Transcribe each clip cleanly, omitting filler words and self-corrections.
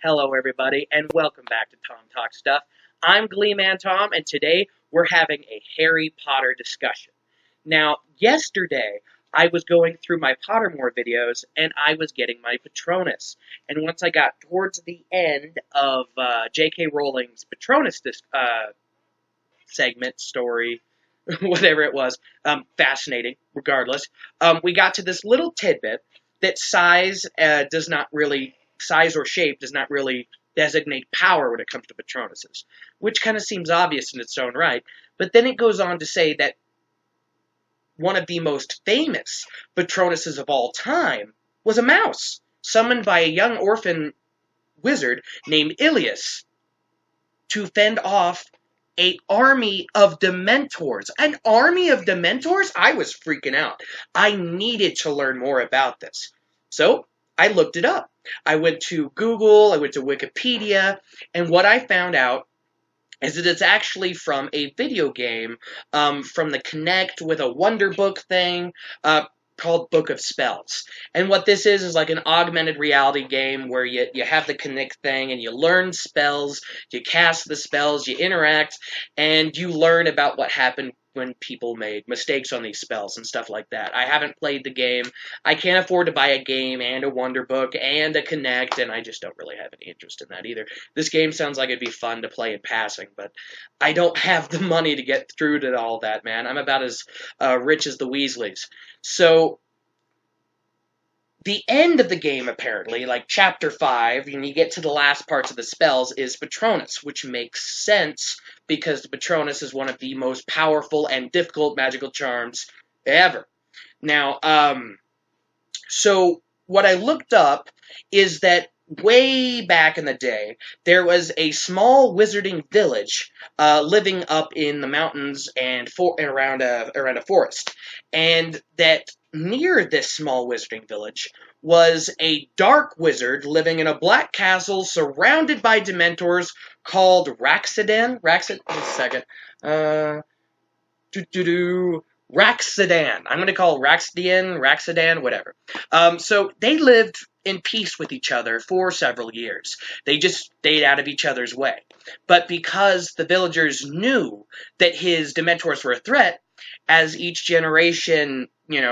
Hello, everybody, and welcome back to Tom Talk Stuff. I'm Gleeman Tom, and today we're having a Harry Potter discussion. Now, yesterday, I was going through my Pottermore videos, and I was getting my Patronus. And once I got towards the end of J.K. Rowling's Patronus segment, story, whatever it was, fascinating, regardless, we got to this little tidbit that size or shape does not really designate power when it comes to Patronuses, which kind of seems obvious in its own right. But then it goes on to say that one of the most famous Patronuses of all time was a mouse, summoned by a young orphan wizard named Illyius to fend off an army of Dementors. An army of Dementors? I was freaking out. I needed to learn more about this. So I looked it up. I went to Google, I went to Wikipedia, and what I found out is that it's actually from a video game from the Kinect with a Wonder Book thing called Book of Spells. And what this is like an augmented reality game where you have the Kinect thing and you learn spells, you cast the spells, you interact, and you learn about what happened when people made mistakes on these spells and stuff like that. I haven't played the game. I can't afford to buy a game and a Wonder Book and a Kinect, and I just don't really have any interest in that either. This game sounds like it'd be fun to play in passing, but I don't have the money to get through to all that, man. I'm about as rich as the Weasleys. So, the end of the game, apparently, like Chapter 5, and you get to the last parts of the spells, is Patronus, which makes sense because the Patronus is one of the most powerful and difficult magical charms ever. Now, so what I looked up is that way back in the day, there was a small wizarding village living up in the mountains and around a forest, and that near this small wizarding village was a dark wizard living in a black castle surrounded by Dementors called Raxadan. Raxadan. I'm going to call Raxadan, whatever. So they lived in peace with each other for several years. They just stayed out of each other's way. But because the villagers knew that his Dementors were a threat, as each generation,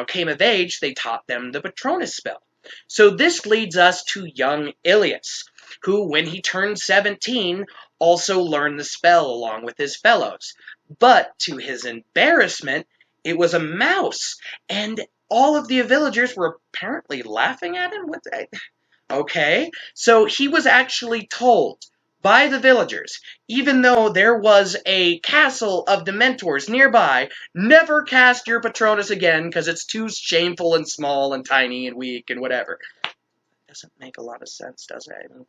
came of age, they taught them the Patronus spell. So this leads us to young Illyius, who, when he turned 17, also learned the spell along with his fellows. But to his embarrassment, it was a mouse, and all of the villagers were apparently laughing at him. Okay, so he was actually told by the villagers, even though there was a castle of Dementors nearby, never cast your Patronus again because it's too shameful and small and tiny and weak and whatever. Doesn't make a lot of sense, does it? I mean,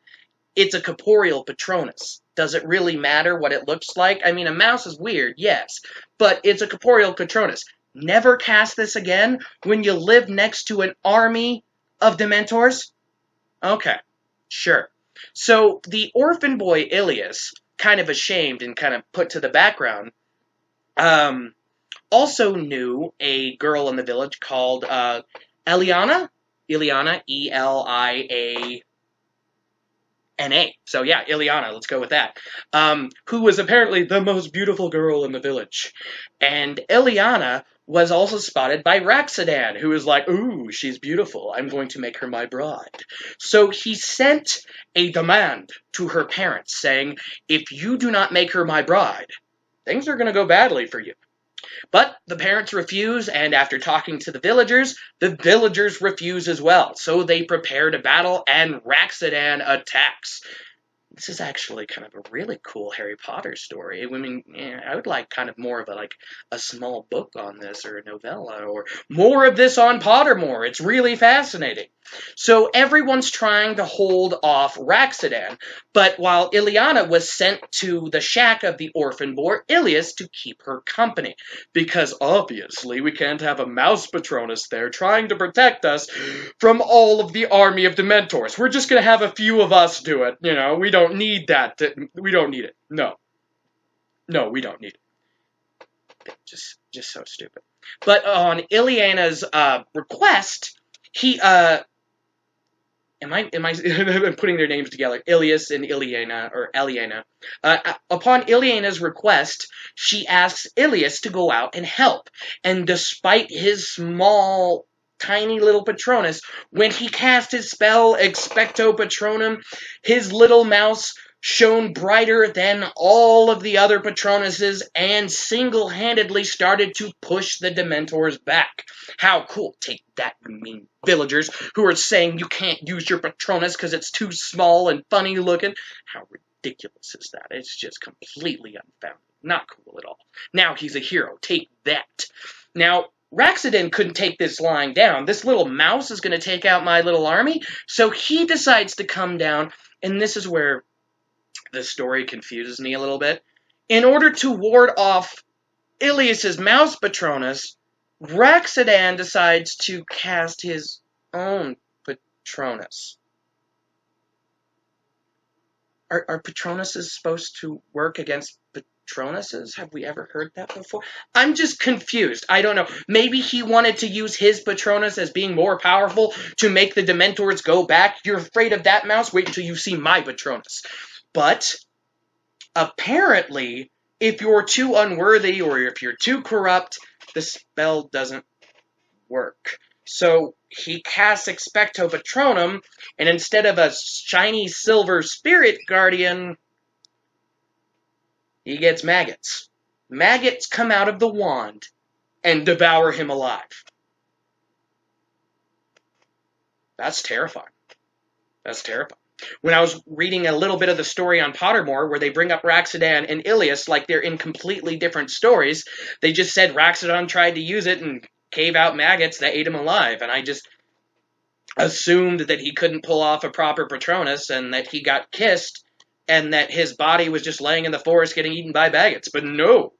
it's a corporeal Patronus. Does it really matter what it looks like? I mean, a mouse is weird, yes, but it's a corporeal Patronus. Never cast this again when you live next to an army of Dementors? Okay, sure. So the orphan boy Illyius, kind of ashamed and kind of put to the background, also knew a girl in the village called Eliana, E-L-I-A-N-A. So yeah, Illyiana, let's go with that, who was apparently the most beautiful girl in the village. And Illyiana was also spotted by Raxadan, who was like, ooh, she's beautiful, I'm going to make her my bride. So he sent a demand to her parents, saying, if you do not make her my bride, things are going to go badly for you. But the parents refuse, and after talking to the villagers refuse as well. So they prepare to battle, and Raxadan attacks. This is actually kind of a really cool Harry Potter story. I mean, I would like kind of more of a small book on this, or a novella, or more of this on Pottermore. It's really fascinating. So everyone's trying to hold off Raxadan, but while Illyiana was sent to the shack of the orphan boy Illyius to keep her company, because obviously we can't have a mouse Patronus there trying to protect us from all of the army of Dementors. We're just going to have a few of us do it, we don't need that. We don't need it. No, we don't need it. Just so stupid. But on Illyiana's request, I'm putting their names together, Illyius and Illyana, or Eliana. Upon Illyana's request, she asks Illyius to go out and help. And despite his small, tiny little Patronus, when he cast his spell, Expecto Patronum, his little mouse shone brighter than all of the other Patronuses and single-handedly started to push the Dementors back. How cool. Take that, you mean villagers who are saying you can't use your Patronus because it's too small and funny looking. How ridiculous is that? It's just completely unfounded. Not cool at all. Now he's a hero. Take that. Now, Raxodin couldn't take this lying down. This little mouse is going to take out my little army, so he decides to come down, and this is where the story confuses me a little bit. In order to ward off Illyius's mouse Patronus, Raxodin decides to cast his own Patronus. Are Patronuses supposed to work against Patronuses? Have we ever heard that before? I'm just confused. I don't know. Maybe he wanted to use his Patronus as being more powerful to make the Dementors go back. You're afraid of that, mouse? Wait until you see my Patronus. But apparently, if you're too unworthy or if you're too corrupt, the spell doesn't work. So he casts Expecto Patronum, and instead of a shiny silver spirit guardian, he gets maggots. Maggots come out of the wand and devour him alive. That's terrifying. That's terrifying. When I was reading a little bit of the story on Pottermore, where they bring up Raxodin and Illyius like they're in completely different stories, they just said Raxodin tried to use it and cave out maggots that ate him alive, and I just assumed that he couldn't pull off a proper Patronus and that he got kissed and that his body was just laying in the forest getting eaten by maggots. But no.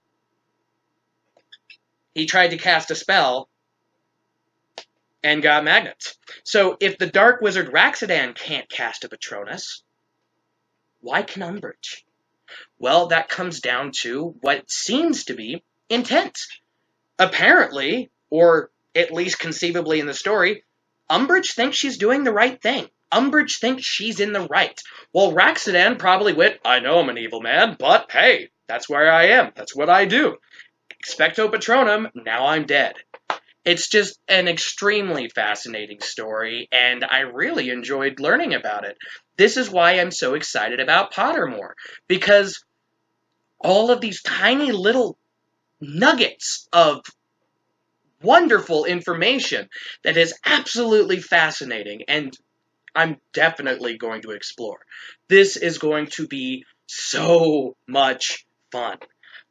He tried to cast a spell and got magnets. So if the Dark Wizard Raxodin can't cast a Patronus, why can Umbridge? Well, that comes down to what seems to be intent. Apparently, or at least conceivably in the story, Umbridge thinks she's doing the right thing. Umbridge thinks she's in the right. Well, Raxodin probably went, I know I'm an evil man, but hey, that's where I am. That's what I do. Expecto Patronum, now I'm dead. It's just an extremely fascinating story, and I really enjoyed learning about it. This is why I'm so excited about Pottermore, because all of these tiny little nuggets of wonderful information that is absolutely fascinating, and I'm definitely going to explore. This is going to be so much fun.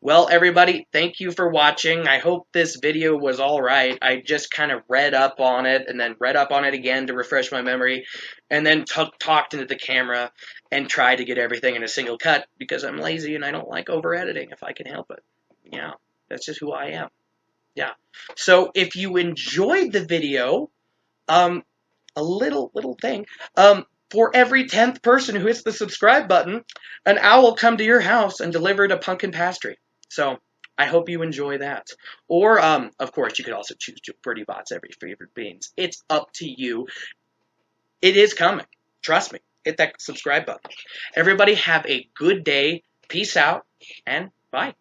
Well, everybody, thank you for watching. I hope this video was all right. I just kind of read up on it and then read up on it again to refresh my memory and then talked into the camera and tried to get everything in a single cut because I'm lazy and I don't like over-editing if I can help it. Yeah, that's just who I am. Yeah. So if you enjoyed the video, a little thing, for every 10th person who hits the subscribe button, an owl will come to your house and deliver a pumpkin pastry. So I hope you enjoy that. Or, of course, you could also choose Pretty Bot's every favorite beans. It's up to you. It is coming. Trust me. Hit that subscribe button. Everybody have a good day. Peace out, and bye.